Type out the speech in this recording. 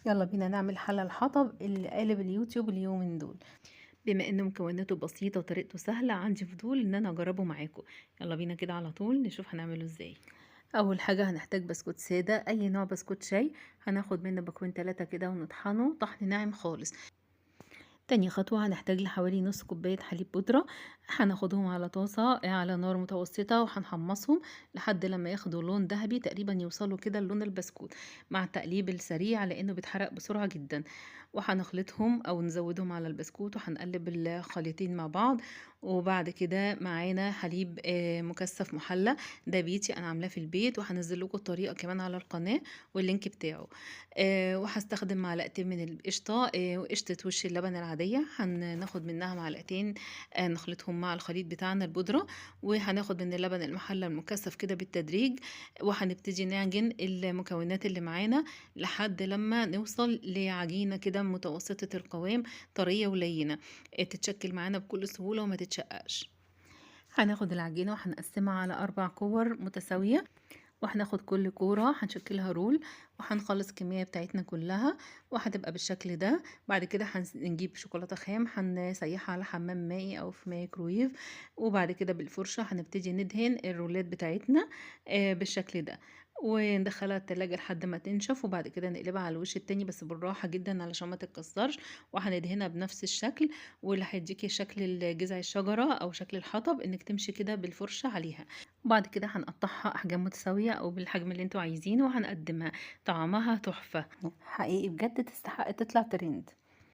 يلا بينا نعمل حلى الحطب اللي قالب اليوتيوب اليومين دول. بما ان مكوناته بسيطة وطريقته سهلة، عندي فضول ان انا اجربه معاكم. يلا بينا كده على طول نشوف هنعمله ازاي. اول حاجة هنحتاج بسكوت سادة، اي نوع بسكوت شاي. هناخد منه باكوين 3 كده ونطحنه طحن ناعم خالص. تاني خطوة هنحتاج لحوالي نص كوباية حليب بودرة. هناخدهم على طاسة على نار متوسطة وهنحمصهم لحد لما ياخدوا لون ذهبي تقريبا، يوصلوا كده للون البسكوت مع التقليب السريع لأنه بيتحرق بسرعة جدا. وهنخلطهم أو نزودهم على البسكوت وهنقلب الخليطين مع بعض. وبعد كده معانا حليب مكثف محلى، ده بيتي أنا عاملاه في البيت، وهنزل لكم الطريقة كمان على القناة واللينك بتاعه. وهستخدم معلقتين من القشطة، وقشطة وش اللبن العادية هناخد منها معلقتين، نخلطهم مع الخليط بتاعنا البودرة. وهناخد من اللبن المحلى المكثف كده بالتدريج، وهنبتدي نعجن المكونات اللي معانا لحد لما نوصل لعجينة كده متوسطة القوام، طرية ولينة، تتشكل معانا بكل سهولة وما تتشققش. هناخد العجينة وهنقسمها على 4 كور متساوية، وهناخد كل كورة هنشكلها رول، وهنخلص الكمية بتاعتنا كلها، وهتبقى بالشكل ده. بعد كده هنجيب شوكولاتة خام هنسيحها على حمام مائي او في مايكرويف، وبعد كده بالفرشة هنبتدي ندهن الرولات بتاعتنا بالشكل ده، وندخلها التلاجة لحد ما تنشف. وبعد كده نقلبها على الوش التاني بس بالراحة جدا علشان ما تتكسرش، وهندهنها بنفس الشكل. واللي هيديكي شكل جذع الشجرة او شكل الحطب انك تمشي كده بالفرشة عليها. وبعد كده هنقطعها احجام متساوية او بالحجم اللي انتوا عايزينه، وهنقدمها. طعمها تحفة حقيقي بجد، تستحق تطلع ترند.